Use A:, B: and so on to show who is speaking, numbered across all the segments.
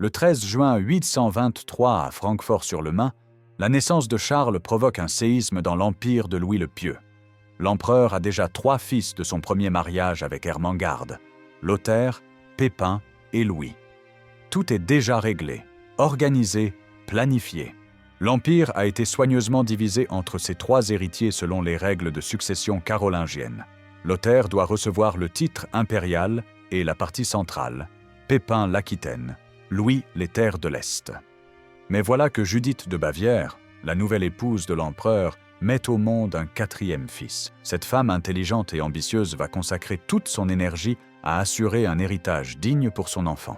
A: Le 13 juin 823 à Francfort-sur-le-Main, la naissance de Charles provoque un séisme dans l'empire de Louis le Pieux. L'empereur a déjà 3 fils de son premier mariage avec Ermengarde, Lothaire, Pépin et Louis. Tout est déjà réglé, organisé, planifié. L'empire a été soigneusement divisé entre ses 3 héritiers selon les règles de succession carolingiennes. Lothaire doit recevoir le titre impérial et la partie centrale, Pépin l'Aquitaine, Louis les terres de l'Est. Mais voilà que Judith de Bavière, la nouvelle épouse de l'empereur, met au monde un 4e fils. Cette femme intelligente et ambitieuse va consacrer toute son énergie à assurer un héritage digne pour son enfant.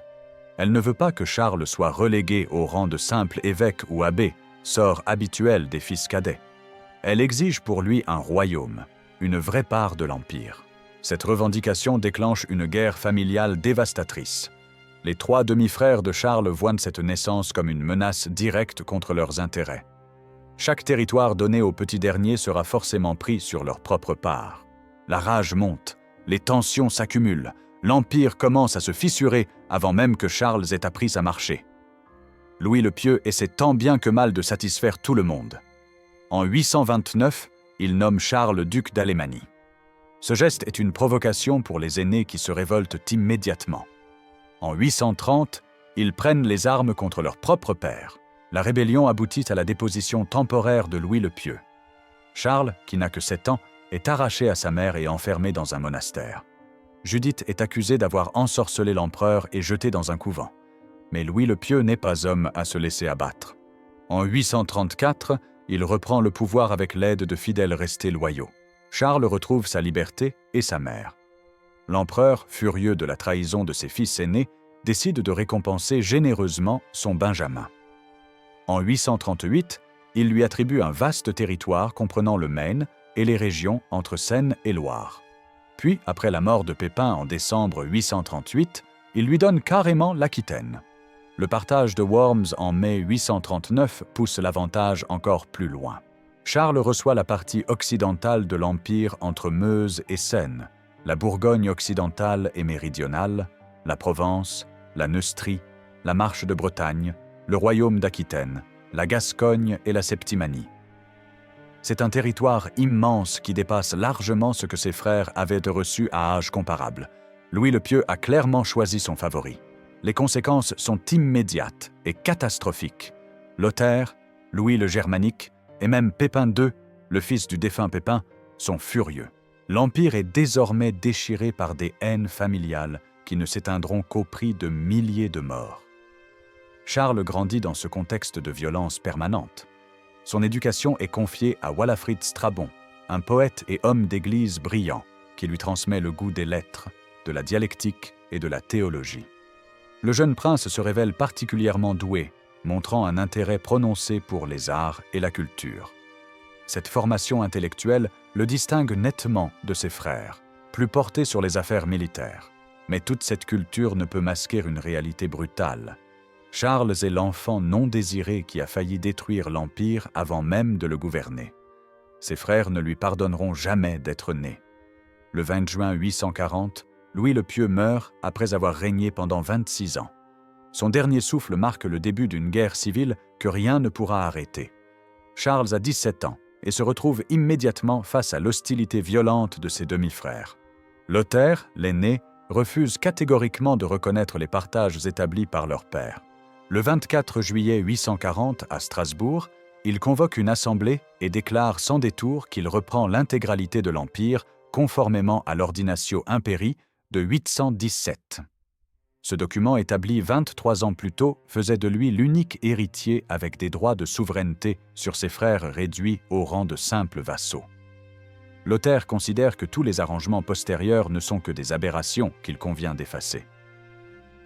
A: Elle ne veut pas que Charles soit relégué au rang de simple évêque ou abbé, sort habituel des fils cadets. Elle exige pour lui un royaume, une vraie part de l'empire. Cette revendication déclenche une guerre familiale dévastatrice. Les 3 demi-frères de Charles voient cette naissance comme une menace directe contre leurs intérêts. Chaque territoire donné au petit dernier sera forcément pris sur leur propre part. La rage monte, les tensions s'accumulent, l'empire commence à se fissurer avant même que Charles ait appris à marcher. Louis le Pieux essaie tant bien que mal de satisfaire tout le monde. En 829, il nomme Charles duc d'Alémanie. Ce geste est une provocation pour les aînés qui se révoltent immédiatement. En 830, ils prennent les armes contre leur propre père. La rébellion aboutit à la déposition temporaire de Louis le Pieux. Charles, qui n'a que 7 ans, est arraché à sa mère et enfermé dans un monastère. Judith est accusée d'avoir ensorcelé l'empereur et jeté dans un couvent. Mais Louis le Pieux n'est pas homme à se laisser abattre. En 834, il reprend le pouvoir avec l'aide de fidèles restés loyaux. Charles retrouve sa liberté et sa mère. L'empereur, furieux de la trahison de ses fils aînés, décide de récompenser généreusement son Benjamin. En 838, il lui attribue un vaste territoire comprenant le Maine et les régions entre Seine et Loire. Puis, après la mort de Pépin en décembre 838, il lui donne carrément l'Aquitaine. Le partage de Worms en mai 839 pousse l'avantage encore plus loin. Charles reçoit la partie occidentale de l'Empire entre Meuse et Seine, la Bourgogne occidentale et méridionale, la Provence, la Neustrie, la Marche de Bretagne, le royaume d'Aquitaine, la Gascogne et la Septimanie. C'est un territoire immense qui dépasse largement ce que ses frères avaient reçu à âge comparable. Louis le Pieux a clairement choisi son favori. Les conséquences sont immédiates et catastrophiques. Lothaire, Louis le Germanique et même Pépin II, le fils du défunt Pépin, sont furieux. L'Empire est désormais déchiré par des haines familiales qui ne s'éteindront qu'au prix de milliers de morts. Charles grandit dans ce contexte de violence permanente. Son éducation est confiée à Walafrid Strabon, un poète et homme d'église brillant, qui lui transmet le goût des lettres, de la dialectique et de la théologie. Le jeune prince se révèle particulièrement doué, montrant un intérêt prononcé pour les arts et la culture. Cette formation intellectuelle le distingue nettement de ses frères, plus portés sur les affaires militaires. Mais toute cette culture ne peut masquer une réalité brutale. Charles est l'enfant non désiré qui a failli détruire l'Empire avant même de le gouverner. Ses frères ne lui pardonneront jamais d'être né. Le 20 juin 840, Louis le Pieux meurt après avoir régné pendant 26 ans. Son dernier souffle marque le début d'une guerre civile que rien ne pourra arrêter. Charles a 17 ans et se retrouve immédiatement face à l'hostilité violente de ses demi-frères. Lothaire, l'aîné, refuse catégoriquement de reconnaître les partages établis par leur père. Le 24 juillet 840, à Strasbourg, il convoque une assemblée et déclare sans détour qu'il reprend l'intégralité de l'Empire conformément à l'Ordinatio Imperii de 817. Ce document, établi 23 ans plus tôt, faisait de lui l'unique héritier avec des droits de souveraineté sur ses frères réduits au rang de simples vassaux. Lothaire considère que tous les arrangements postérieurs ne sont que des aberrations qu'il convient d'effacer.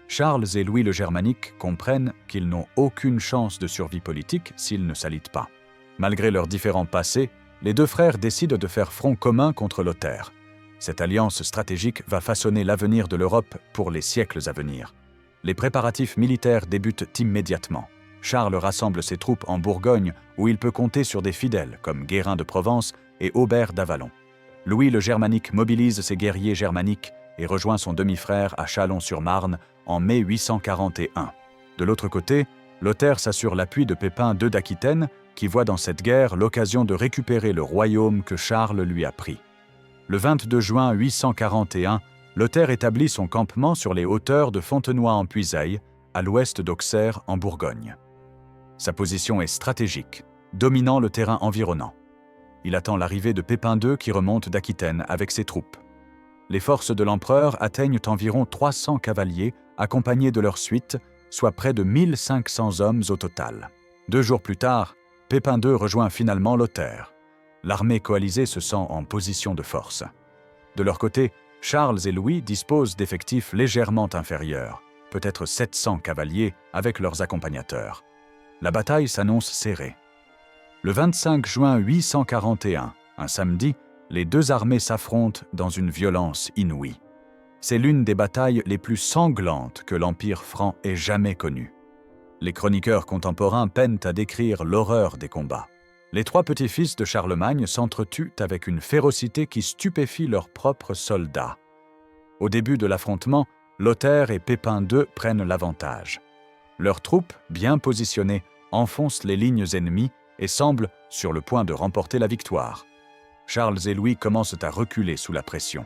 A: Charles et Louis le Germanique comprennent qu'ils n'ont aucune chance de survie politique s'ils ne s'allient pas. Malgré leurs différends passés, les 2 frères décident de faire front commun contre Lothaire. Cette alliance stratégique va façonner l'avenir de l'Europe pour les siècles à venir. Les préparatifs militaires débutent immédiatement. Charles rassemble ses troupes en Bourgogne où il peut compter sur des fidèles comme Guérin de Provence et Aubert d'Avalon. Louis le Germanique mobilise ses guerriers germaniques et rejoint son demi-frère à Châlons-sur-Marne en mai 841. De l'autre côté, Lothaire s'assure l'appui de Pépin II d'Aquitaine, qui voit dans cette guerre l'occasion de récupérer le royaume que Charles lui a pris. Le 22 juin 841, Lothaire établit son campement sur les hauteurs de Fontenoy-en-Puisaye, à l'ouest d'Auxerre, en Bourgogne. Sa position est stratégique, dominant le terrain environnant. Il attend l'arrivée de Pépin II qui remonte d'Aquitaine avec ses troupes. Les forces de l'empereur atteignent environ 300 cavaliers, accompagnés de leur suite, soit près de 1500 hommes au total. 2 jours plus tard, Pépin II rejoint finalement Lothaire. L'armée coalisée se sent en position de force. De leur côté, Charles et Louis disposent d'effectifs légèrement inférieurs, peut-être 700 cavaliers avec leurs accompagnateurs. La bataille s'annonce serrée. Le 25 juin 841, un samedi, les deux armées s'affrontent dans une violence inouïe. C'est l'une des batailles les plus sanglantes que l'Empire franc ait jamais connue. Les chroniqueurs contemporains peinent à décrire l'horreur des combats. Les 3 petits-fils de Charlemagne s'entretuent avec une férocité qui stupéfie leurs propres soldats. Au début de l'affrontement, Lothaire et Pépin II prennent l'avantage. Leurs troupes, bien positionnées, enfoncent les lignes ennemies et semblent sur le point de remporter la victoire. Charles et Louis commencent à reculer sous la pression.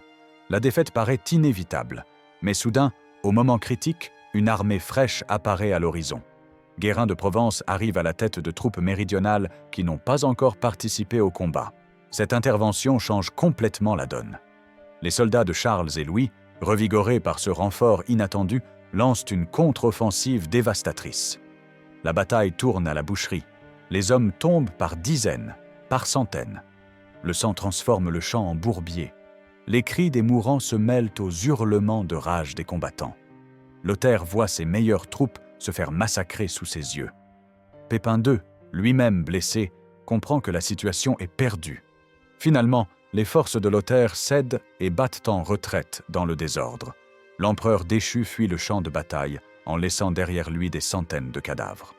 A: La défaite paraît inévitable, mais soudain, au moment critique, une armée fraîche apparaît à l'horizon. Guérin de Provence arrive à la tête de troupes méridionales qui n'ont pas encore participé au combat. Cette intervention change complètement la donne. Les soldats de Charles et Louis, revigorés par ce renfort inattendu, lancent une contre-offensive dévastatrice. La bataille tourne à la boucherie. Les hommes tombent par dizaines, par centaines. Le sang transforme le champ en bourbier. Les cris des mourants se mêlent aux hurlements de rage des combattants. Lothaire voit ses meilleures troupes se faire massacrer sous ses yeux. Pépin II, lui-même blessé, comprend que la situation est perdue. Finalement, les forces de Lothaire cèdent et battent en retraite dans le désordre. L'empereur déchu fuit le champ de bataille en laissant derrière lui des centaines de cadavres.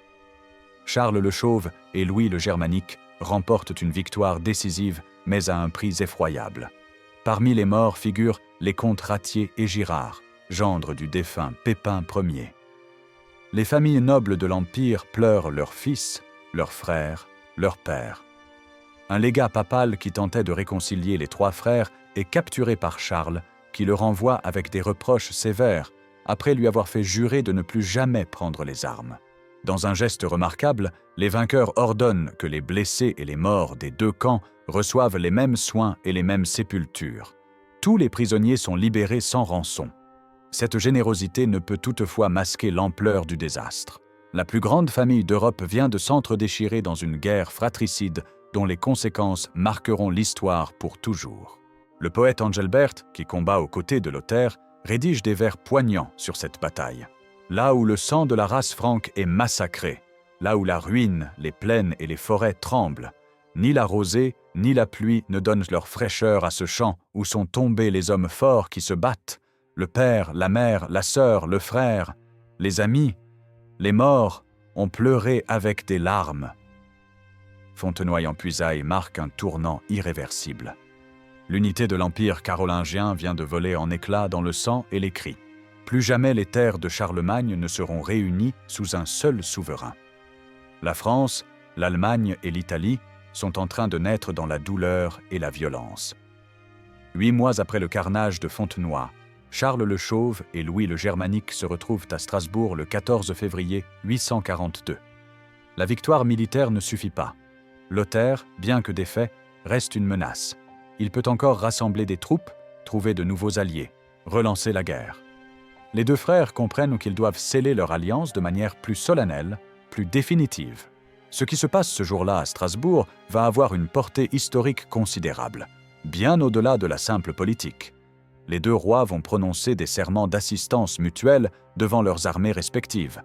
A: Charles le Chauve et Louis le Germanique remportent une victoire décisive, mais à un prix effroyable. Parmi les morts figurent les comtes Ratier et Girard, gendres du défunt Pépin Ier. Les familles nobles de l'Empire pleurent leurs fils, leurs frères, leurs pères. Un légat papal qui tentait de réconcilier les 3 frères est capturé par Charles, qui le renvoie avec des reproches sévères, après lui avoir fait jurer de ne plus jamais prendre les armes. Dans un geste remarquable, les vainqueurs ordonnent que les blessés et les morts des 2 camps reçoivent les mêmes soins et les mêmes sépultures. Tous les prisonniers sont libérés sans rançon. Cette générosité ne peut toutefois masquer l'ampleur du désastre. La plus grande famille d'Europe vient de s'entre-déchirer dans une guerre fratricide dont les conséquences marqueront l'histoire pour toujours. Le poète Engelbert, qui combat aux côtés de Lothaire, rédige des vers poignants sur cette bataille. Là où le sang de la race franque est massacré, là où la ruine, les plaines et les forêts tremblent, ni la rosée, ni la pluie ne donnent leur fraîcheur à ce champ où sont tombés les hommes forts qui se battent, le père, la mère, la sœur, le frère, les amis, les morts ont pleuré avec des larmes. Fontenoy-en-Puisaye marque un tournant irréversible. L'unité de l'Empire carolingien vient de voler en éclats dans le sang et les cris. Plus jamais les terres de Charlemagne ne seront réunies sous un seul souverain. La France, l'Allemagne et l'Italie sont en train de naître dans la douleur et la violence. 8 mois après le carnage de Fontenoy, Charles le Chauve et Louis le Germanique se retrouvent à Strasbourg le 14 février 842. La victoire militaire ne suffit pas. Lothaire, bien que défait, reste une menace. Il peut encore rassembler des troupes, trouver de nouveaux alliés, relancer la guerre. Les 2 frères comprennent qu'ils doivent sceller leur alliance de manière plus solennelle, plus définitive. Ce qui se passe ce jour-là à Strasbourg va avoir une portée historique considérable, bien au-delà de la simple politique. Les 2 rois vont prononcer des serments d'assistance mutuelle devant leurs armées respectives.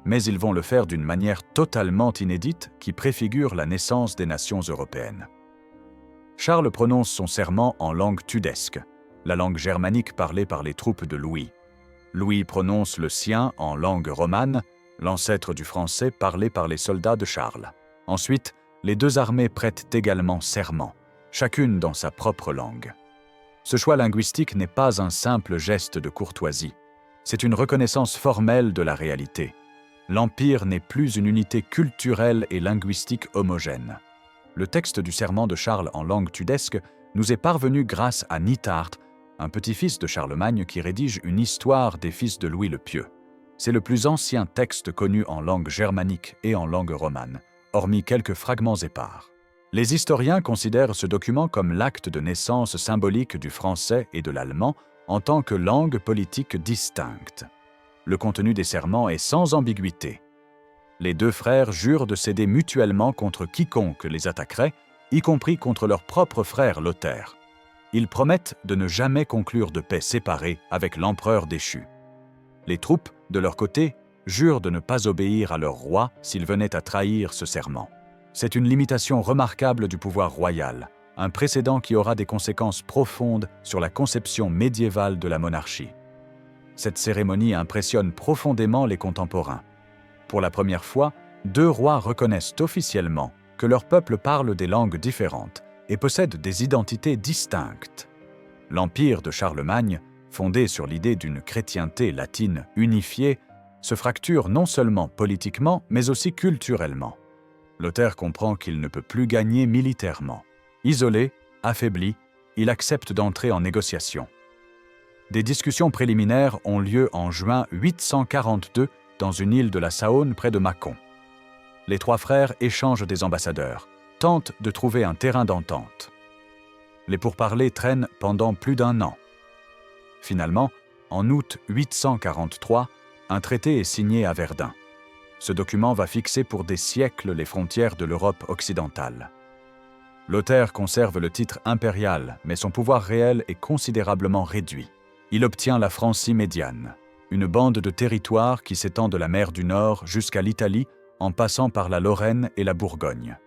A: Mais ils vont le faire d'une manière totalement inédite qui préfigure la naissance des nations européennes. Charles prononce son serment en langue tudesque, la langue germanique parlée par les troupes de Louis. Louis prononce le sien en langue romane, l'ancêtre du français parlé par les soldats de Charles. Ensuite, les 2 armées prêtent également serment, chacune dans sa propre langue. Ce choix linguistique n'est pas un simple geste de courtoisie, c'est une reconnaissance formelle de la réalité. L'Empire n'est plus une unité culturelle et linguistique homogène. Le texte du serment de Charles en langue tudesque nous est parvenu grâce à Nithard, un petit-fils de Charlemagne qui rédige une histoire des fils de Louis le Pieux. C'est le plus ancien texte connu en langue germanique et en langue romane, hormis quelques fragments épars. Les historiens considèrent ce document comme l'acte de naissance symbolique du français et de l'allemand en tant que langue politique distincte. Le contenu des serments est sans ambiguïté. Les deux frères jurent de s'aider mutuellement contre quiconque les attaquerait, y compris contre leur propre frère Lothaire. Ils promettent de ne jamais conclure de paix séparée avec l'empereur déchu. Les troupes, de leur côté, jurent de ne pas obéir à leur roi s'ils venaient à trahir ce serment. C'est une limitation remarquable du pouvoir royal, un précédent qui aura des conséquences profondes sur la conception médiévale de la monarchie. Cette cérémonie impressionne profondément les contemporains. Pour la première fois, deux rois reconnaissent officiellement que leur peuple parle des langues différentes et possède des identités distinctes. L'Empire de Charlemagne, fondé sur l'idée d'une chrétienté latine unifiée, se fracture non seulement politiquement, mais aussi culturellement. Lothaire comprend qu'il ne peut plus gagner militairement. Isolé, affaibli, il accepte d'entrer en négociation. Des discussions préliminaires ont lieu en juin 842 dans une île de la Saône près de Mâcon. Les trois frères échangent des ambassadeurs, tentent de trouver un terrain d'entente. Les pourparlers traînent pendant plus d'un an. Finalement, en août 843, un traité est signé à Verdun. Ce document va fixer pour des siècles les frontières de l'Europe occidentale. Lothaire conserve le titre impérial, mais son pouvoir réel est considérablement réduit. Il obtient la Francie médiane, une bande de territoire qui s'étend de la mer du Nord jusqu'à l'Italie en passant par la Lorraine et la Bourgogne.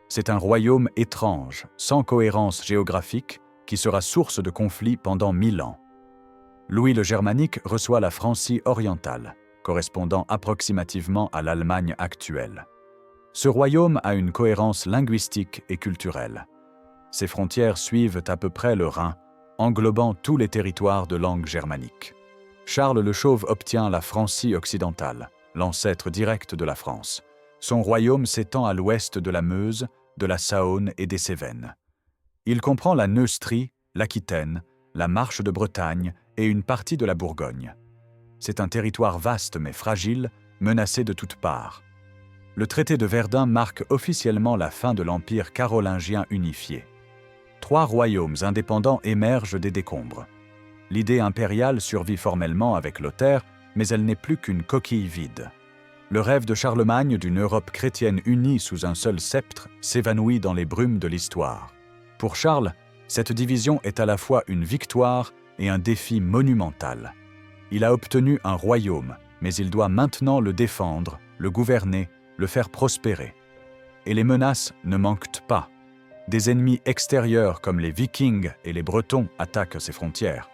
A: C'est un royaume étrange, sans cohérence géographique, qui sera source de conflits pendant 1000 ans. Louis le Germanique reçoit la Francie orientale, correspondant approximativement à l'Allemagne actuelle. Ce royaume a une cohérence linguistique et culturelle. Ses frontières suivent à peu près le Rhin, englobant tous les territoires de langue germanique. Charles le Chauve obtient la Francie occidentale, l'ancêtre direct de la France. Son royaume s'étend à l'ouest de la Meuse, de la Saône et des Cévennes. Il comprend la Neustrie, l'Aquitaine, la Marche de Bretagne et une partie de la Bourgogne. C'est un territoire vaste mais fragile, menacé de toutes parts. Le traité de Verdun marque officiellement la fin de l'Empire carolingien unifié. 3 royaumes indépendants émergent des décombres. L'idée impériale survit formellement avec Lothaire, mais elle n'est plus qu'une coquille vide. Le rêve de Charlemagne d'une Europe chrétienne unie sous un seul sceptre s'évanouit dans les brumes de l'histoire. Pour Charles, cette division est à la fois une victoire et un défi monumental. Il a obtenu un royaume, mais il doit maintenant le défendre, le gouverner, le faire prospérer. Et les menaces ne manquent pas. Des ennemis extérieurs comme les Vikings et les Bretons attaquent ses frontières.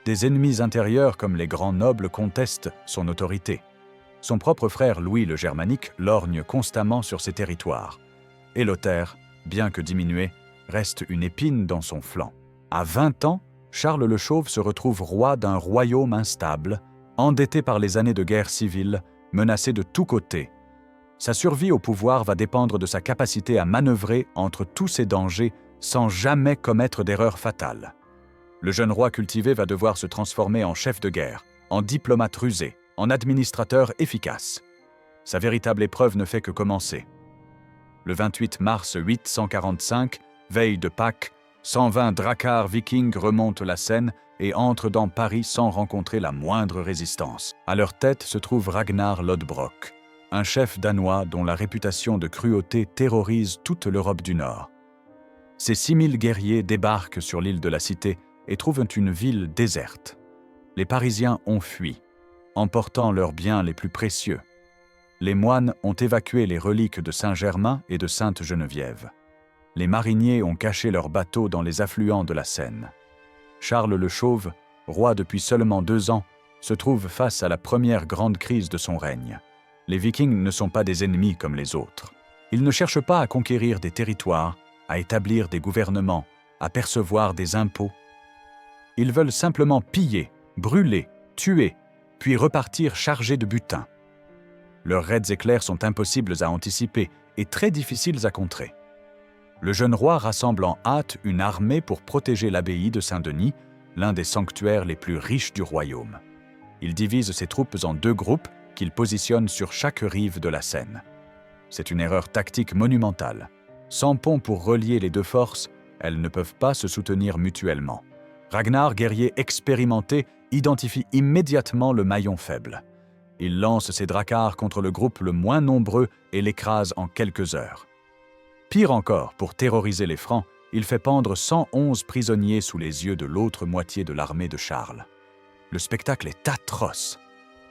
A: Des ennemis intérieurs comme les grands nobles contestent son autorité. Son propre frère Louis le Germanique lorgne constamment sur ses territoires. Et Lothaire, bien que diminué, reste une épine dans son flanc. À 20 ans, Charles le Chauve se retrouve roi d'un royaume instable, endetté par les années de guerre civile, menacé de tous côtés. Sa survie au pouvoir va dépendre de sa capacité à manœuvrer entre tous ces dangers sans jamais commettre d'erreur fatale. Le jeune roi cultivé va devoir se transformer en chef de guerre, en diplomate rusé, en administrateur efficace. Sa véritable épreuve ne fait que commencer. Le 28 mars 845, veille de Pâques, 120 dracars vikings remontent la Seine et entrent dans Paris sans rencontrer la moindre résistance. À leur tête se trouve Ragnar Lodbrok, un chef danois dont la réputation de cruauté terrorise toute l'Europe du Nord. Ces 6000 guerriers débarquent sur l'île de la Cité et trouvent une ville déserte. Les Parisiens ont fui, emportant leurs biens les plus précieux. Les moines ont évacué les reliques de Saint-Germain et de Sainte-Geneviève. Les mariniers ont caché leurs bateaux dans les affluents de la Seine. Charles le Chauve, roi depuis seulement 2 ans, se trouve face à la première grande crise de son règne. Les Vikings ne sont pas des ennemis comme les autres. Ils ne cherchent pas à conquérir des territoires, à établir des gouvernements, à percevoir des impôts. Ils veulent simplement piller, brûler, tuer, puis repartir chargés de butin. Leurs raids éclairs sont impossibles à anticiper et très difficiles à contrer. Le jeune roi rassemble en hâte une armée pour protéger l'abbaye de Saint-Denis, l'un des sanctuaires les plus riches du royaume. Il divise ses troupes en 2 groupes qu'il positionne sur chaque rive de la Seine. C'est une erreur tactique monumentale. Sans pont pour relier les 2 forces, elles ne peuvent pas se soutenir mutuellement. Ragnar, guerrier expérimenté, identifie immédiatement le maillon faible. Il lance ses dracars contre le groupe le moins nombreux et l'écrase en quelques heures. Pire encore, pour terroriser les Francs, il fait pendre 111 prisonniers sous les yeux de l'autre moitié de l'armée de Charles. Le spectacle est atroce.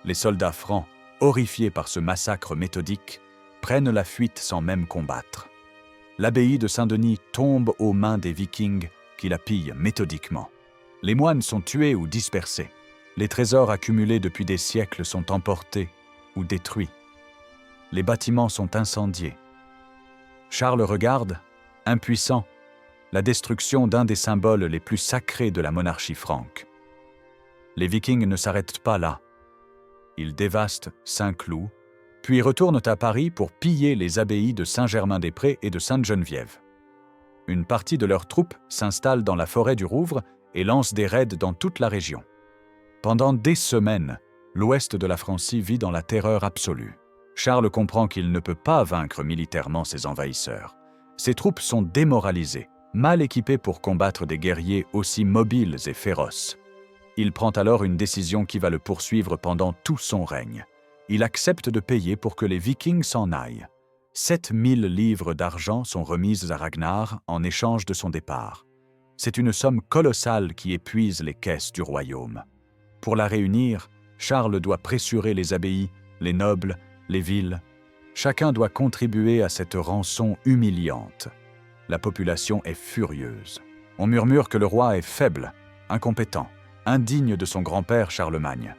A: Les soldats francs, horrifiés par ce massacre méthodique, prennent la fuite sans même combattre. L'abbaye de Saint-Denis tombe aux mains des Vikings qui la pillent méthodiquement. Les moines sont tués ou dispersés. Les trésors accumulés depuis des siècles sont emportés ou détruits. Les bâtiments sont incendiés. Charles regarde, impuissant, la destruction d'un des symboles les plus sacrés de la monarchie franque. Les Vikings ne s'arrêtent pas là. Ils dévastent Saint-Cloud, puis retournent à Paris pour piller les abbayes de Saint-Germain-des-Prés et de Sainte-Geneviève. Une partie de leurs troupes s'installe dans la forêt du Rouvre et lance des raids dans toute la région. Pendant des semaines, l'ouest de la Francie vit dans la terreur absolue. Charles comprend qu'il ne peut pas vaincre militairement ses envahisseurs. Ses troupes sont démoralisées, mal équipées pour combattre des guerriers aussi mobiles et féroces. Il prend alors une décision qui va le poursuivre pendant tout son règne. Il accepte de payer pour que les Vikings s'en aillent. 7000 livres d'argent sont remises à Ragnar en échange de son départ. C'est une somme colossale qui épuise les caisses du royaume. Pour la réunir, Charles doit pressurer les abbayes, les nobles, les villes. Chacun doit contribuer à cette rançon humiliante. La population est furieuse. On murmure que le roi est faible, incompétent, indigne de son grand-père Charlemagne.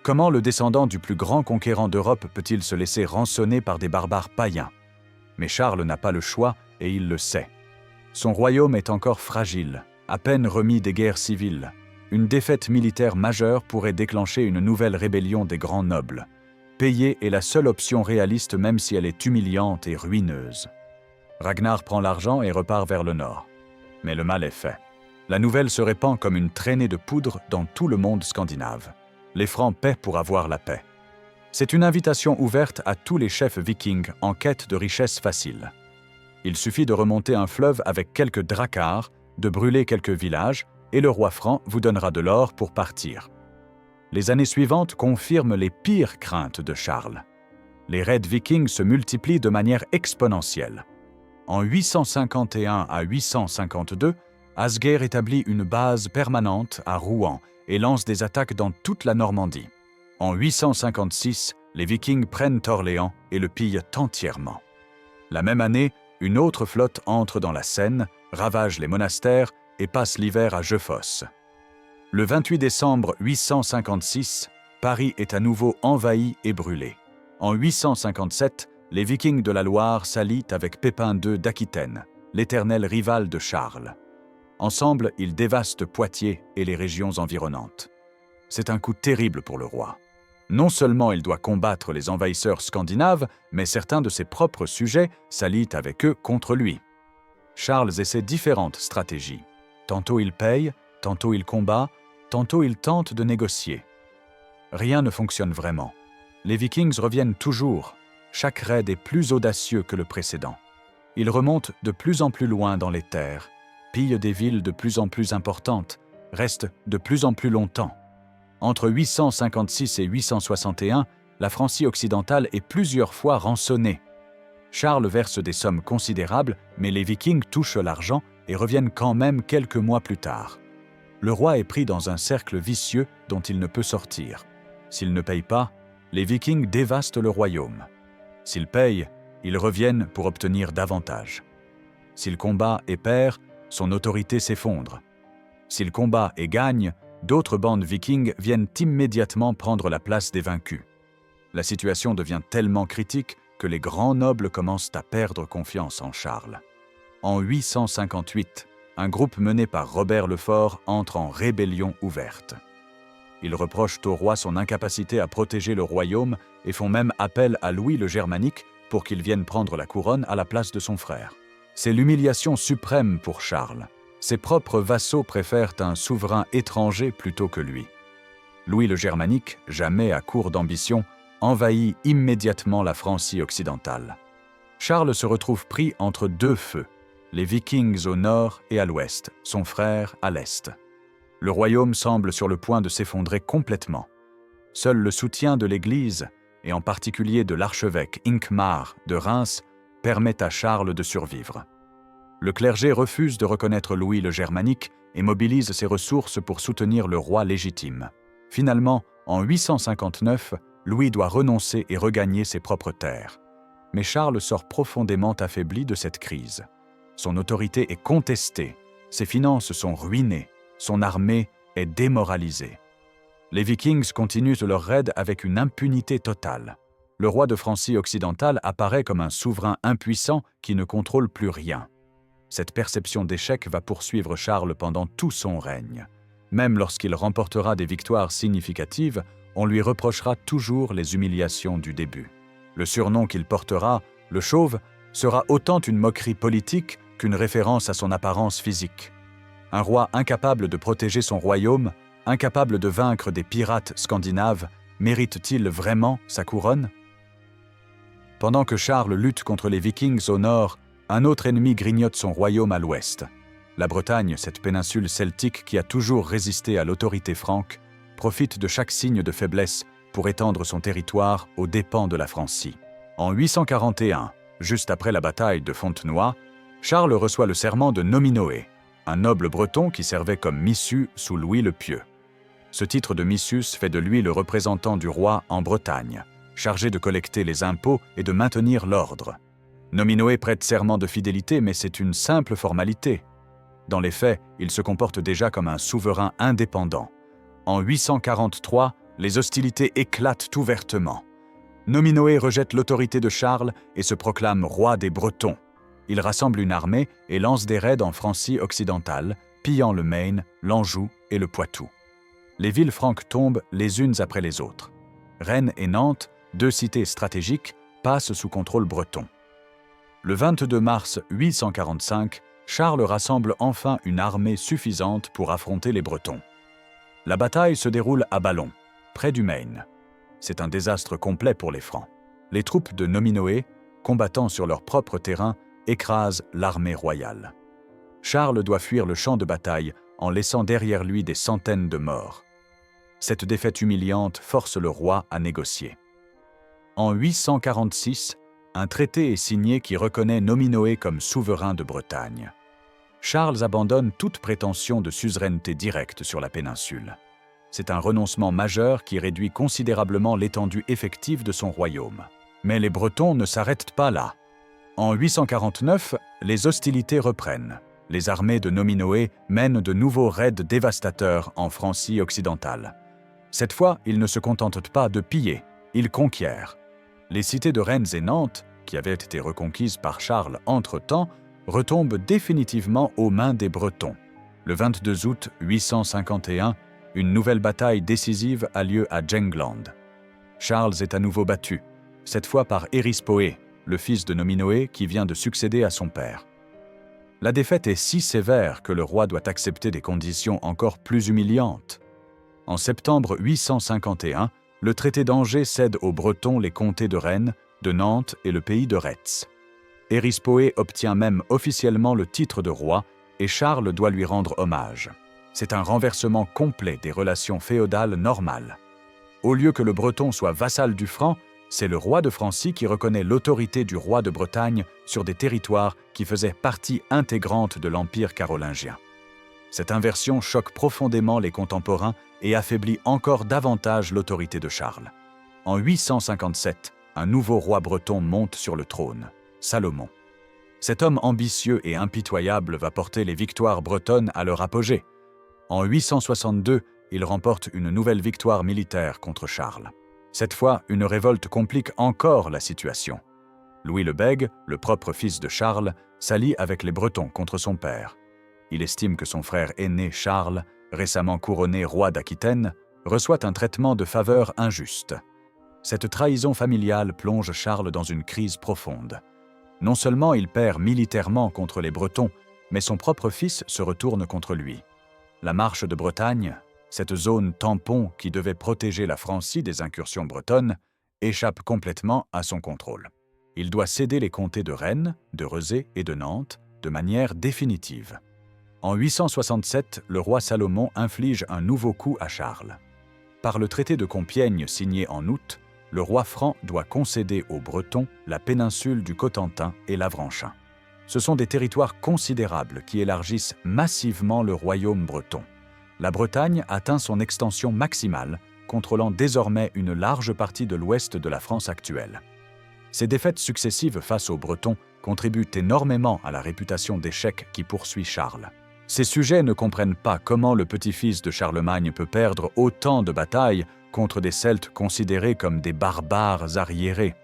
A: Comment le descendant du plus grand conquérant d'Europe peut-il se laisser rançonner par des barbares païens? Mais Charles n'a pas le choix et il le sait. Son royaume est encore fragile, à peine remis des guerres civiles. Une défaite militaire majeure pourrait déclencher une nouvelle rébellion des grands nobles. Payer est la seule option réaliste même si elle est humiliante et ruineuse. Ragnar prend l'argent et repart vers le nord. Mais le mal est fait. La nouvelle se répand comme une traînée de poudre dans tout le monde scandinave. Les Francs paient pour avoir la paix. C'est une invitation ouverte à tous les chefs vikings en quête de richesses faciles. Il suffit de remonter un fleuve avec quelques dracars, de brûler quelques villages, et le roi franc vous donnera de l'or pour partir. Les années suivantes confirment les pires craintes de Charles. Les raids vikings se multiplient de manière exponentielle. En 851 à 852, Asgeir établit une base permanente à Rouen et lance des attaques dans toute la Normandie. En 856, les Vikings prennent Orléans et le pillent entièrement. La même année, une autre flotte entre dans la Seine, ravage les monastères et passe l'hiver à Jeufosse. Le 28 décembre 856, Paris est à nouveau envahi et brûlé. En 857, les Vikings de la Loire s'allient avec Pépin II d'Aquitaine, l'éternel rival de Charles. Ensemble, ils dévastent Poitiers et les régions environnantes. C'est un coup terrible pour le roi. Non seulement il doit combattre les envahisseurs scandinaves, mais certains de ses propres sujets s'allient avec eux contre lui. Charles essaie différentes stratégies. Tantôt il paye, tantôt il combat, tantôt il tente de négocier. Rien ne fonctionne vraiment. Les Vikings reviennent toujours. Chaque raid est plus audacieux que le précédent. Ils remontent de plus en plus loin dans les terres, pillent des villes de plus en plus importantes, restent de plus en plus longtemps. Entre 856 et 861, la Francie occidentale est plusieurs fois rançonnée. Charles verse des sommes considérables, mais les Vikings touchent l'argent et reviennent quand même quelques mois plus tard. Le roi est pris dans un cercle vicieux dont il ne peut sortir. S'il ne paye pas, les Vikings dévastent le royaume. S'il paye, ils reviennent pour obtenir davantage. S'il combat et perd, son autorité s'effondre. S'il combat et gagne, d'autres bandes vikings viennent immédiatement prendre la place des vaincus. La situation devient tellement critique que les grands nobles commencent à perdre confiance en Charles. En 858, un groupe mené par Robert le Fort entre en rébellion ouverte. Ils reprochent au roi son incapacité à protéger le royaume et font même appel à Louis le Germanique pour qu'il vienne prendre la couronne à la place de son frère. C'est l'humiliation suprême pour Charles. Ses propres vassaux préfèrent un souverain étranger plutôt que lui. Louis le Germanique, jamais à court d'ambition, envahit immédiatement la Francie occidentale. Charles se retrouve pris entre deux feux, les Vikings au nord et à l'ouest, son frère à l'est. Le royaume semble sur le point de s'effondrer complètement. Seul le soutien de l'Église, et en particulier de l'archevêque Hincmar de Reims, permet à Charles de survivre. Le clergé refuse de reconnaître Louis le Germanique et mobilise ses ressources pour soutenir le roi légitime. Finalement, en 859, Louis doit renoncer et regagner ses propres terres. Mais Charles sort profondément affaibli de cette crise. Son autorité est contestée, ses finances sont ruinées, son armée est démoralisée. Les Vikings continuent leur raid avec une impunité totale. Le roi de Francie occidentale apparaît comme un souverain impuissant qui ne contrôle plus rien. Cette perception d'échec va poursuivre Charles pendant tout son règne. Même lorsqu'il remportera des victoires significatives, on lui reprochera toujours les humiliations du début. Le surnom qu'il portera, le Chauve, sera autant une moquerie politique qu'une référence à son apparence physique. Un roi incapable de protéger son royaume, incapable de vaincre des pirates scandinaves, mérite-t-il vraiment sa couronne? Pendant que Charles lutte contre les Vikings au nord, un autre ennemi grignote son royaume à l'ouest. La Bretagne, cette péninsule celtique qui a toujours résisté à l'autorité franque, profite de chaque signe de faiblesse pour étendre son territoire aux dépens de la Francie. En 841, juste après la bataille de Fontenoy, Charles reçoit le serment de Nominoé, un noble breton qui servait comme missu sous Louis le Pieux. Ce titre de missus fait de lui le représentant du roi en Bretagne, chargé de collecter les impôts et de maintenir l'ordre. Nominoé prête serment de fidélité, mais c'est une simple formalité. Dans les faits, il se comporte déjà comme un souverain indépendant. En 843, les hostilités éclatent ouvertement. Nominoé rejette l'autorité de Charles et se proclame roi des Bretons. Il rassemble une armée et lance des raids en Francie occidentale, pillant le Maine, l'Anjou et le Poitou. Les villes franques tombent les unes après les autres. Rennes et Nantes, deux cités stratégiques, passent sous contrôle breton. Le 22 mars 845, Charles rassemble enfin une armée suffisante pour affronter les Bretons. La bataille se déroule à Ballon, près du Maine. C'est un désastre complet pour les Francs. Les troupes de Nominoé, combattant sur leur propre terrain, écrasent l'armée royale. Charles doit fuir le champ de bataille en laissant derrière lui des centaines de morts. Cette défaite humiliante force le roi à négocier. En 846, un traité est signé qui reconnaît Nominoé comme souverain de Bretagne. Charles abandonne toute prétention de suzeraineté directe sur la péninsule. C'est un renoncement majeur qui réduit considérablement l'étendue effective de son royaume. Mais les Bretons ne s'arrêtent pas là. En 849, les hostilités reprennent. Les armées de Nominoé mènent de nouveaux raids dévastateurs en Francie occidentale. Cette fois, ils ne se contentent pas de piller, ils conquièrent. Les cités de Rennes et Nantes, qui avaient été reconquises par Charles entre-temps, retombent définitivement aux mains des Bretons. Le 22 août 851, une nouvelle bataille décisive a lieu à Jengland. Charles est à nouveau battu, cette fois par Érispoé, le fils de Nominoé qui vient de succéder à son père. La défaite est si sévère que le roi doit accepter des conditions encore plus humiliantes. En septembre 851, le traité d'Angers cède aux Bretons les comtés de Rennes, de Nantes et le pays de Retz. Érispoé obtient même officiellement le titre de roi et Charles doit lui rendre hommage. C'est un renversement complet des relations féodales normales. Au lieu que le Breton soit vassal du Franc, c'est le roi de Francie qui reconnaît l'autorité du roi de Bretagne sur des territoires qui faisaient partie intégrante de l'Empire carolingien. Cette inversion choque profondément les contemporains et affaiblit encore davantage l'autorité de Charles. En 857, un nouveau roi breton monte sur le trône, Salomon. Cet homme ambitieux et impitoyable va porter les victoires bretonnes à leur apogée. En 862, il remporte une nouvelle victoire militaire contre Charles. Cette fois, une révolte complique encore la situation. Louis le Bègue, le propre fils de Charles, s'allie avec les Bretons contre son père. Il estime que son frère aîné Charles, récemment couronné roi d'Aquitaine, reçoit un traitement de faveur injuste. Cette trahison familiale plonge Charles dans une crise profonde. Non seulement il perd militairement contre les Bretons, mais son propre fils se retourne contre lui. La marche de Bretagne, cette zone tampon qui devait protéger la Francie des incursions bretonnes, échappe complètement à son contrôle. Il doit céder les comtés de Rennes, de Rezé et de Nantes de manière définitive. En 867, le roi Salomon inflige un nouveau coup à Charles. Par le traité de Compiègne signé en août, le roi franc doit concéder aux Bretons la péninsule du Cotentin et l'Avranchin. Ce sont des territoires considérables qui élargissent massivement le royaume breton. La Bretagne atteint son extension maximale, contrôlant désormais une large partie de l'ouest de la France actuelle. Ces défaites successives face aux Bretons contribuent énormément à la réputation d'échec qui poursuit Charles. Ces sujets ne comprennent pas comment le petit-fils de Charlemagne peut perdre autant de batailles contre des Celtes considérés comme des barbares arriérés.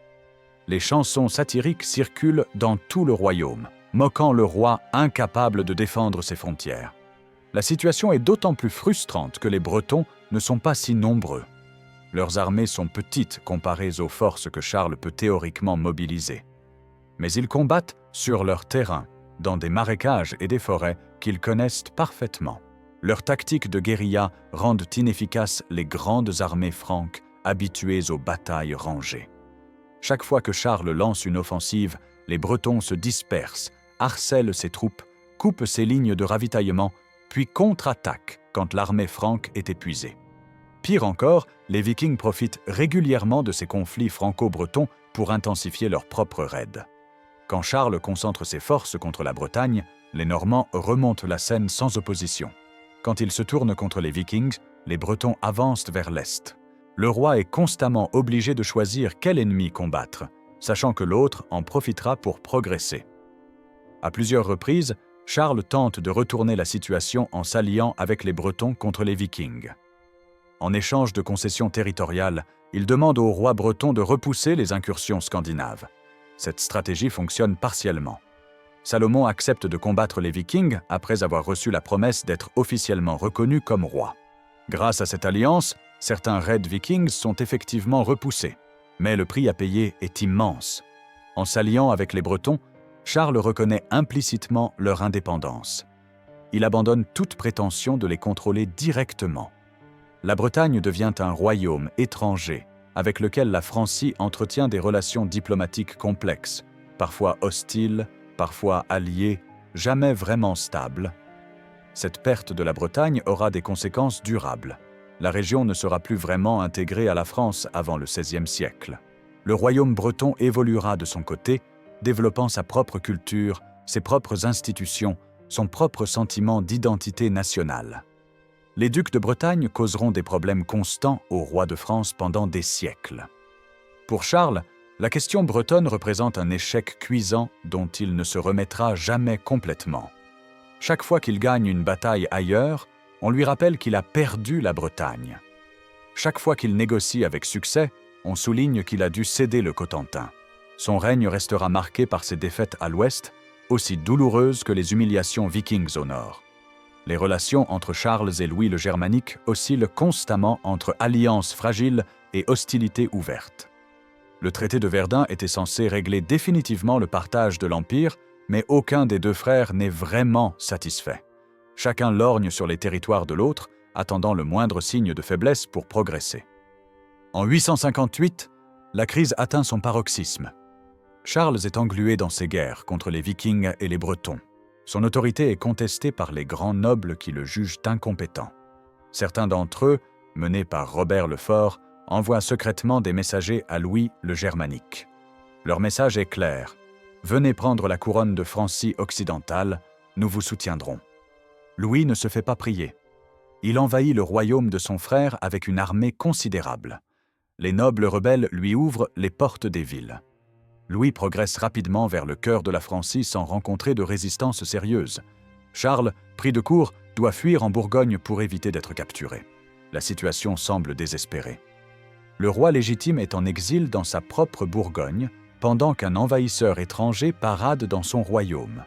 A: Les chansons satiriques circulent dans tout le royaume, moquant le roi incapable de défendre ses frontières. La situation est d'autant plus frustrante que les Bretons ne sont pas si nombreux. Leurs armées sont petites comparées aux forces que Charles peut théoriquement mobiliser. Mais ils combattent sur leur terrain, dans des marécages et des forêts qu'ils connaissent parfaitement. Leurs tactiques de guérilla rendent inefficaces les grandes armées franques habituées aux batailles rangées. Chaque fois que Charles lance une offensive, les Bretons se dispersent, harcèlent ses troupes, coupent ses lignes de ravitaillement, puis contre-attaquent quand l'armée franque est épuisée. Pire encore, les Vikings profitent régulièrement de ces conflits franco-bretons pour intensifier leurs propres raids. Quand Charles concentre ses forces contre la Bretagne, les Normands remontent la Seine sans opposition. Quand il se tourne contre les Vikings, les Bretons avancent vers l'est. Le roi est constamment obligé de choisir quel ennemi combattre, sachant que l'autre en profitera pour progresser. À plusieurs reprises, Charles tente de retourner la situation en s'alliant avec les Bretons contre les Vikings. En échange de concessions territoriales, il demande au roi breton de repousser les incursions scandinaves. Cette stratégie fonctionne partiellement. Salomon accepte de combattre les Vikings après avoir reçu la promesse d'être officiellement reconnu comme roi. Grâce à cette alliance, certains raids vikings sont effectivement repoussés. Mais le prix à payer est immense. En s'alliant avec les Bretons, Charles reconnaît implicitement leur indépendance. Il abandonne toute prétention de les contrôler directement. La Bretagne devient un royaume étranger, avec lequel la Francie entretient des relations diplomatiques complexes, parfois hostiles, parfois alliées, jamais vraiment stables. Cette perte de la Bretagne aura des conséquences durables. La région ne sera plus vraiment intégrée à la France avant le XVIe siècle. Le royaume breton évoluera de son côté, développant sa propre culture, ses propres institutions, son propre sentiment d'identité nationale. Les ducs de Bretagne causeront des problèmes constants au roi de France pendant des siècles. Pour Charles, la question bretonne représente un échec cuisant dont il ne se remettra jamais complètement. Chaque fois qu'il gagne une bataille ailleurs, on lui rappelle qu'il a perdu la Bretagne. Chaque fois qu'il négocie avec succès, on souligne qu'il a dû céder le Cotentin. Son règne restera marqué par ses défaites à l'ouest, aussi douloureuses que les humiliations vikings au nord. Les relations entre Charles et Louis le Germanique oscillent constamment entre alliances fragiles et hostilités ouvertes. Le traité de Verdun était censé régler définitivement le partage de l'Empire, mais aucun des deux frères n'est vraiment satisfait. Chacun lorgne sur les territoires de l'autre, attendant le moindre signe de faiblesse pour progresser. En 858, la crise atteint son paroxysme. Charles est englué dans ses guerres contre les Vikings et les Bretons. Son autorité est contestée par les grands nobles qui le jugent incompétent. Certains d'entre eux, menés par Robert le Fort, envoient secrètement des messagers à Louis le Germanique. Leur message est clair. « Venez prendre la couronne de Francie occidentale, nous vous soutiendrons. » Louis ne se fait pas prier. Il envahit le royaume de son frère avec une armée considérable. Les nobles rebelles lui ouvrent les portes des villes. Louis progresse rapidement vers le cœur de la Francie sans rencontrer de résistance sérieuse. Charles, pris de court, doit fuir en Bourgogne pour éviter d'être capturé. La situation semble désespérée. Le roi légitime est en exil dans sa propre Bourgogne, pendant qu'un envahisseur étranger parade dans son royaume.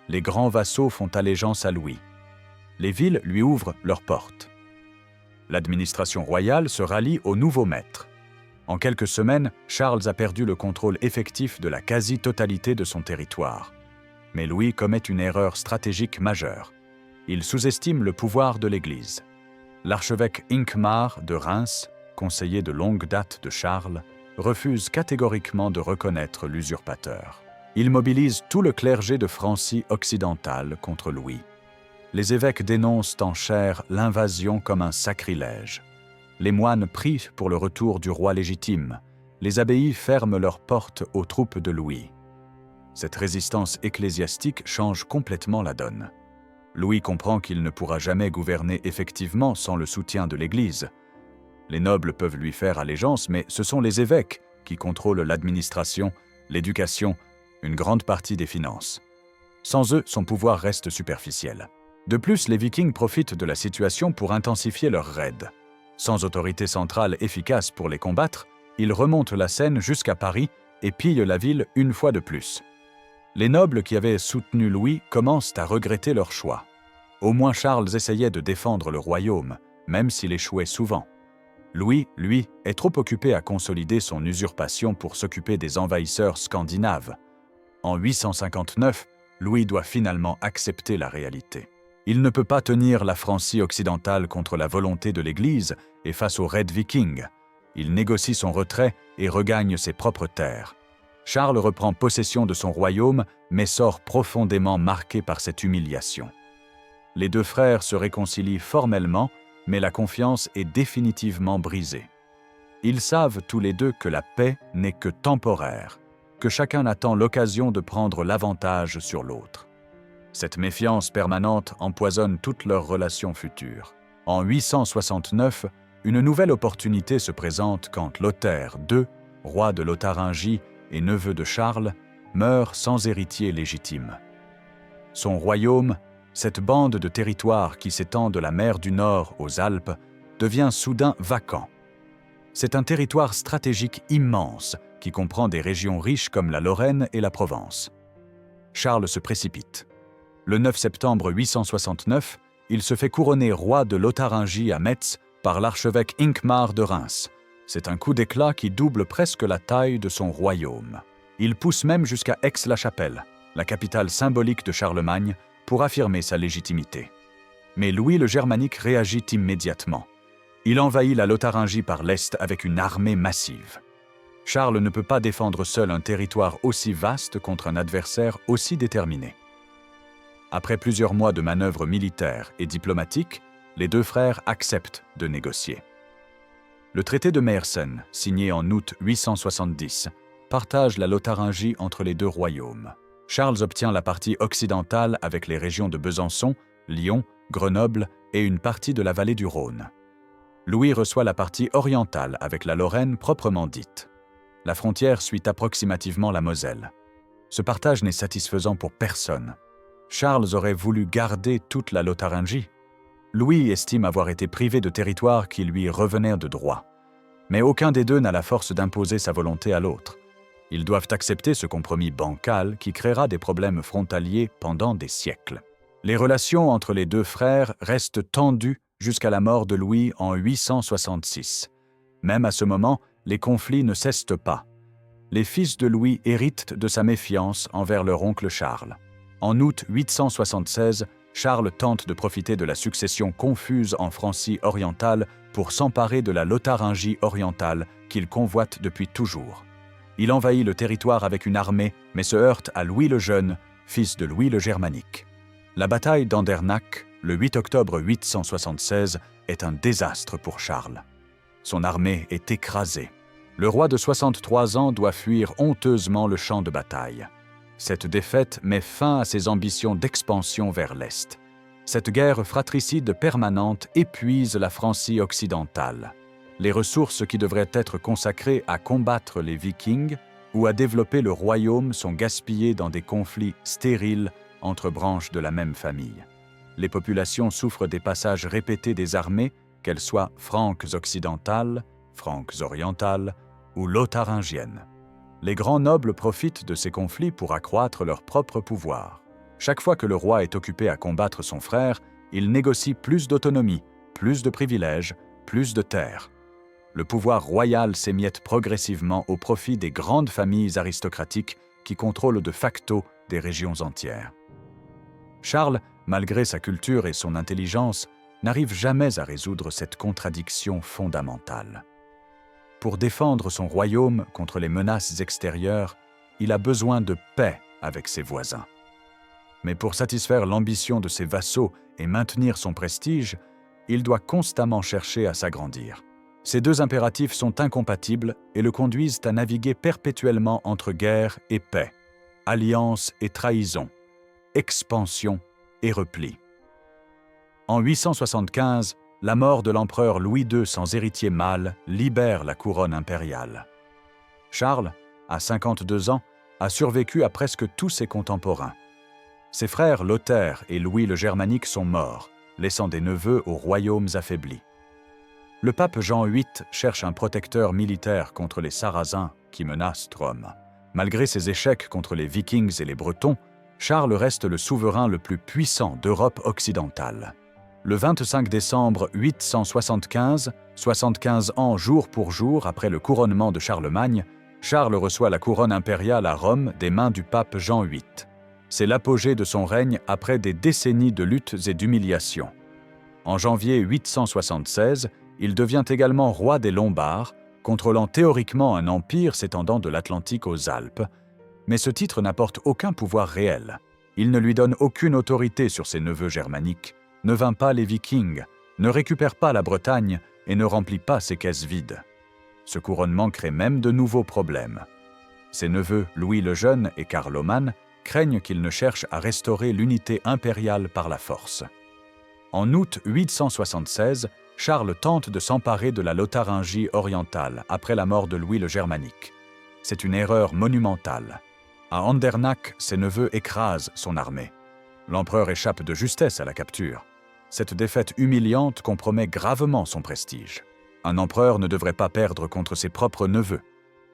A: Les grands vassaux font allégeance à Louis. Les villes lui ouvrent leurs portes. L'administration royale se rallie au nouveau maître. En quelques semaines, Charles a perdu le contrôle effectif de la quasi-totalité de son territoire. Mais Louis commet une erreur stratégique majeure. Il sous-estime le pouvoir de l'Église. L'archevêque Hincmar de Reims, conseiller de longue date de Charles, refuse catégoriquement de reconnaître l'usurpateur. Il mobilise tout le clergé de Francie occidentale contre Louis. Les évêques dénoncent en chair l'invasion comme un sacrilège. Les moines prient pour le retour du roi légitime. Les abbayes ferment leurs portes aux troupes de Louis. Cette résistance ecclésiastique change complètement la donne. Louis comprend qu'il ne pourra jamais gouverner effectivement sans le soutien de l'Église. Les nobles peuvent lui faire allégeance, mais ce sont les évêques qui contrôlent l'administration, l'éducation, une grande partie des finances. Sans eux, son pouvoir reste superficiel. De plus, les Vikings profitent de la situation pour intensifier leurs raids. Sans autorité centrale efficace pour les combattre, ils remontent la Seine jusqu'à Paris et pillent la ville une fois de plus. Les nobles qui avaient soutenu Louis commencent à regretter leur choix. Au moins Charles essayait de défendre le royaume, même s'il échouait souvent. Louis, lui, est trop occupé à consolider son usurpation pour s'occuper des envahisseurs scandinaves. En 859, Louis doit finalement accepter la réalité. Il ne peut pas tenir la Francie occidentale contre la volonté de l'Église et face aux raids vikings. Il négocie son retrait et regagne ses propres terres. Charles reprend possession de son royaume, mais sort profondément marqué par cette humiliation. Les deux frères se réconcilient formellement, mais la confiance est définitivement brisée. Ils savent tous les deux que la paix n'est que temporaire, que chacun attend l'occasion de prendre l'avantage sur l'autre. Cette méfiance permanente empoisonne toutes leurs relations futures. En 869, une nouvelle opportunité se présente quand Lothaire II, roi de Lotharingie et neveu de Charles, meurt sans héritier légitime. Son royaume, cette bande de territoire qui s'étend de la mer du Nord aux Alpes, devient soudain vacant. C'est un territoire stratégique immense qui comprend des régions riches comme la Lorraine et la Provence. Charles se précipite. Le 9 septembre 869, il se fait couronner roi de Lotharingie à Metz par l'archevêque Hincmar de Reims. C'est un coup d'éclat qui double presque la taille de son royaume. Il pousse même jusqu'à Aix-la-Chapelle, la capitale symbolique de Charlemagne, pour affirmer sa légitimité. Mais Louis le Germanique réagit immédiatement. Il envahit la Lotharingie par l'Est avec une armée massive. Charles ne peut pas défendre seul un territoire aussi vaste contre un adversaire aussi déterminé. Après plusieurs mois de manœuvres militaires et diplomatiques, les deux frères acceptent de négocier. Le traité de Meersen, signé en août 870, partage la Lotharingie entre les deux royaumes. Charles obtient la partie occidentale avec les régions de Besançon, Lyon, Grenoble et une partie de la vallée du Rhône. Louis reçoit la partie orientale avec la Lorraine proprement dite. La frontière suit approximativement la Moselle. Ce partage n'est satisfaisant pour personne. Charles aurait voulu garder toute la Lotharingie. Louis estime avoir été privé de territoires qui lui revenaient de droit. Mais aucun des deux n'a la force d'imposer sa volonté à l'autre. Ils doivent accepter ce compromis bancal qui créera des problèmes frontaliers pendant des siècles. Les relations entre les deux frères restent tendues jusqu'à la mort de Louis en 866. Même à ce moment, les conflits ne cessent pas. Les fils de Louis héritent de sa méfiance envers leur oncle Charles. En août 876, Charles tente de profiter de la succession confuse en Francie orientale pour s'emparer de la Lotharingie orientale qu'il convoite depuis toujours. Il envahit le territoire avec une armée, mais se heurte à Louis le Jeune, fils de Louis le Germanique. La bataille d'Andernach, le 8 octobre 876, est un désastre pour Charles. Son armée est écrasée. Le roi de 63 ans doit fuir honteusement le champ de bataille. Cette défaite met fin à ses ambitions d'expansion vers l'Est. Cette guerre fratricide permanente épuise la Francie occidentale. Les ressources qui devraient être consacrées à combattre les Vikings ou à développer le royaume sont gaspillées dans des conflits stériles entre branches de la même famille. Les populations souffrent des passages répétés des armées, qu'elles soient franques occidentales, franques orientales ou lotharingiennes. Les grands nobles profitent de ces conflits pour accroître leur propre pouvoir. Chaque fois que le roi est occupé à combattre son frère, il négocie plus d'autonomie, plus de privilèges, plus de terres. Le pouvoir royal s'émiette progressivement au profit des grandes familles aristocratiques qui contrôlent de facto des régions entières. Charles, malgré sa culture et son intelligence, n'arrive jamais à résoudre cette contradiction fondamentale. Pour défendre son royaume contre les menaces extérieures, il a besoin de paix avec ses voisins. Mais pour satisfaire l'ambition de ses vassaux et maintenir son prestige, il doit constamment chercher à s'agrandir. Ces deux impératifs sont incompatibles et le conduisent à naviguer perpétuellement entre guerre et paix, alliance et trahison, expansion et repli. En 875, la mort de l'empereur Louis II sans héritier mâle libère la couronne impériale. Charles, à 52 ans, a survécu à presque tous ses contemporains. Ses frères Lothaire et Louis le Germanique sont morts, laissant des neveux aux royaumes affaiblis. Le pape Jean VIII cherche un protecteur militaire contre les Sarrasins qui menacent Rome. Malgré ses échecs contre les Vikings et les Bretons, Charles reste le souverain le plus puissant d'Europe occidentale. Le 25 décembre 875, 75 ans jour pour jour après le couronnement de Charlemagne, Charles reçoit la couronne impériale à Rome des mains du pape Jean VIII. C'est l'apogée de son règne après des décennies de luttes et d'humiliations. En janvier 876, il devient également roi des Lombards, contrôlant théoriquement un empire s'étendant de l'Atlantique aux Alpes. Mais ce titre n'apporte aucun pouvoir réel. Il ne lui donne aucune autorité sur ses neveux germaniques, ne vainc pas les Vikings, ne récupère pas la Bretagne et ne remplit pas ses caisses vides. Ce couronnement crée même de nouveaux problèmes. Ses neveux Louis le Jeune et Carloman craignent qu'il ne cherche à restaurer l'unité impériale par la force. En août 876, Charles tente de s'emparer de la Lotharingie orientale après la mort de Louis le Germanique. C'est une erreur monumentale. À Andernach, ses neveux écrasent son armée. L'empereur échappe de justesse à la capture. Cette défaite humiliante compromet gravement son prestige. Un empereur ne devrait pas perdre contre ses propres neveux.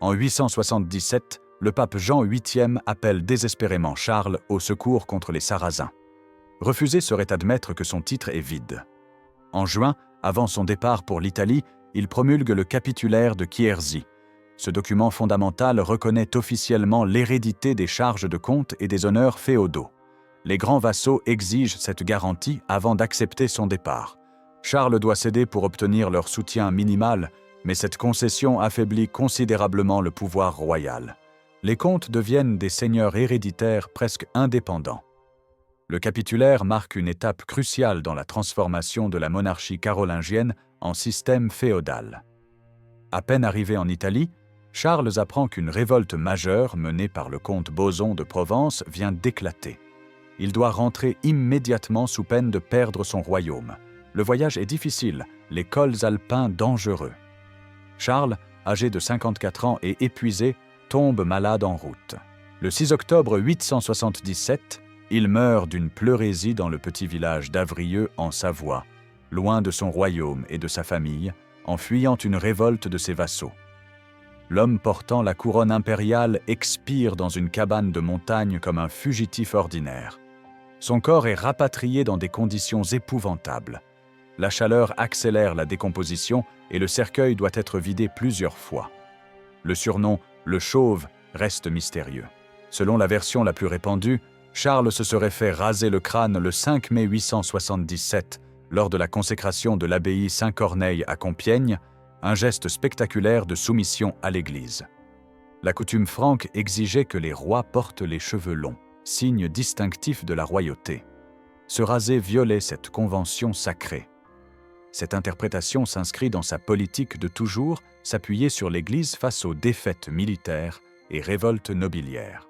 A: En 877, le pape Jean VIII appelle désespérément Charles au secours contre les Sarrasins. Refuser serait admettre que son titre est vide. En juin, avant son départ pour l'Italie, il promulgue le capitulaire de Chieri. Ce document fondamental reconnaît officiellement l'hérédité des charges de compte et des honneurs féodaux. Les grands vassaux exigent cette garantie avant d'accepter son départ. Charles doit céder pour obtenir leur soutien minimal, mais cette concession affaiblit considérablement le pouvoir royal. Les comtes deviennent des seigneurs héréditaires presque indépendants. Le capitulaire marque une étape cruciale dans la transformation de la monarchie carolingienne en système féodal. À peine arrivé en Italie, Charles apprend qu'une révolte majeure menée par le comte Boson de Provence vient d'éclater. Il doit rentrer immédiatement sous peine de perdre son royaume. Le voyage est difficile, les cols alpins dangereux. Charles, âgé de 54 ans et épuisé, tombe malade en route. Le 6 octobre 877, il meurt d'une pleurésie dans le petit village d'Avrieux en Savoie, loin de son royaume et de sa famille, en fuyant une révolte de ses vassaux. L'homme portant la couronne impériale expire dans une cabane de montagne comme un fugitif ordinaire. Son corps est rapatrié dans des conditions épouvantables. La chaleur accélère la décomposition et le cercueil doit être vidé plusieurs fois. Le surnom « le Chauve » reste mystérieux. Selon la version la plus répandue, Charles se serait fait raser le crâne le 5 mai 877 lors de la consécration de l'abbaye Saint-Corneille à Compiègne, un geste spectaculaire de soumission à l'Église. La coutume franque exigeait que les rois portent les cheveux longs, signe distinctif de la royauté. Se raser violait cette convention sacrée. Cette interprétation s'inscrit dans sa politique de toujours s'appuyer sur l'Église face aux défaites militaires et révoltes nobiliaires.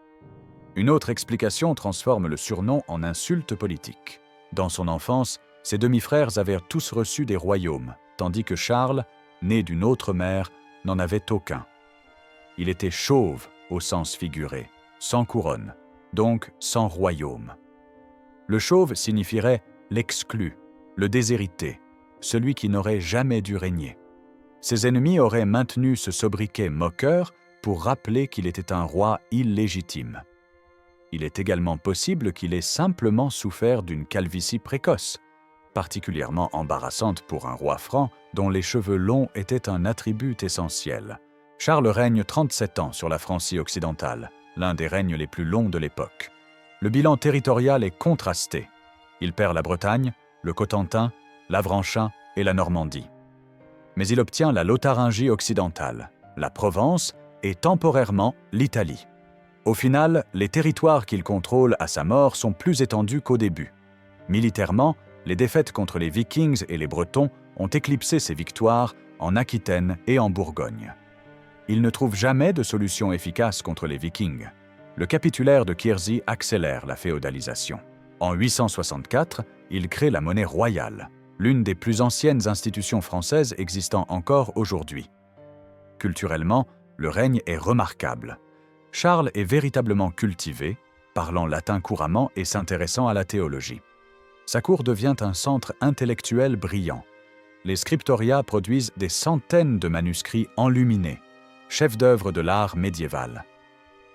A: Une autre explication transforme le surnom en insulte politique. Dans son enfance, ses demi-frères avaient tous reçu des royaumes, tandis que Charles, né d'une autre mère, n'en avait aucun. Il était chauve au sens figuré, sans couronne, donc sans royaume. Le chauve signifierait l'exclu, le déshérité, celui qui n'aurait jamais dû régner. Ses ennemis auraient maintenu ce sobriquet moqueur pour rappeler qu'il était un roi illégitime. Il est également possible qu'il ait simplement souffert d'une calvitie précoce. particulièrement embarrassante pour un roi franc dont les cheveux longs étaient un attribut essentiel. Charles règne 37 ans sur la Francie occidentale, l'un des règnes les plus longs de l'époque. Le bilan territorial est contrasté. Il perd la Bretagne, le Cotentin, l'Avranchin et la Normandie. Mais il obtient la Lotharingie occidentale, la Provence et temporairement l'Italie. Au final, les territoires qu'il contrôle à sa mort sont plus étendus qu'au début. Militairement, les défaites contre les Vikings et les Bretons ont éclipsé ses victoires en Aquitaine et en Bourgogne. Il ne trouve jamais de solution efficace contre les Vikings. Le capitulaire de Quierzy accélère la féodalisation. En 864, il crée la monnaie royale, l'une des plus anciennes institutions françaises existant encore aujourd'hui. Culturellement, le règne est remarquable. Charles est véritablement cultivé, parlant latin couramment et s'intéressant à la théologie. Sa cour devient un centre intellectuel brillant. Les scriptoria produisent des centaines de manuscrits enluminés, chefs-d'œuvre de l'art médiéval.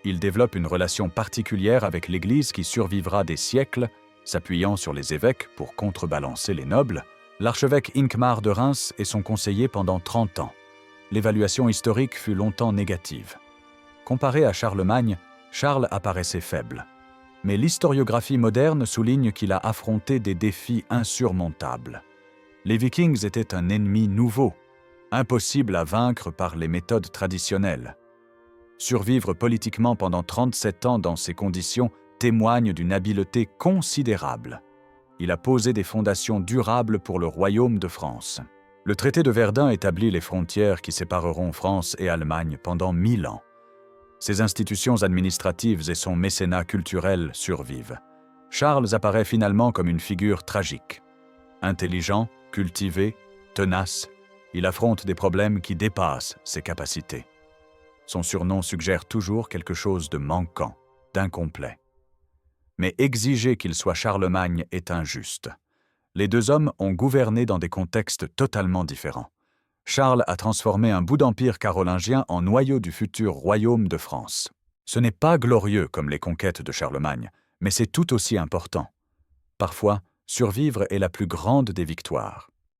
A: Il développe une relation particulière avec l'Église qui survivra des siècles, s'appuyant sur les évêques pour contrebalancer les nobles. L'archevêque Hincmar de Reims est son conseiller pendant 30 ans. L'évaluation historique fut longtemps négative. Comparé à Charlemagne, Charles apparaissait faible. Mais l'historiographie moderne souligne qu'il a affronté des défis insurmontables. Les Vikings étaient un ennemi nouveau, impossible à vaincre par les méthodes traditionnelles. Survivre politiquement pendant 37 ans dans ces conditions témoigne d'une habileté considérable. Il a posé des fondations durables pour le royaume de France. Le traité de Verdun établit les frontières qui sépareront France et Allemagne pendant 1000 ans. Ses institutions administratives et son mécénat culturel survivent. Charles apparaît finalement comme une figure tragique. Intelligent, cultivé, tenace, il affronte des problèmes qui dépassent ses capacités. Son surnom suggère toujours quelque chose de manquant, d'incomplet. Mais exiger qu'il soit Charlemagne est injuste. Les deux hommes ont gouverné dans des contextes totalement différents. Charles a transformé un bout d'empire carolingien en noyau du futur royaume de France. Ce n'est pas glorieux comme les conquêtes de Charlemagne, mais c'est tout aussi important. Parfois, survivre est la plus grande des victoires.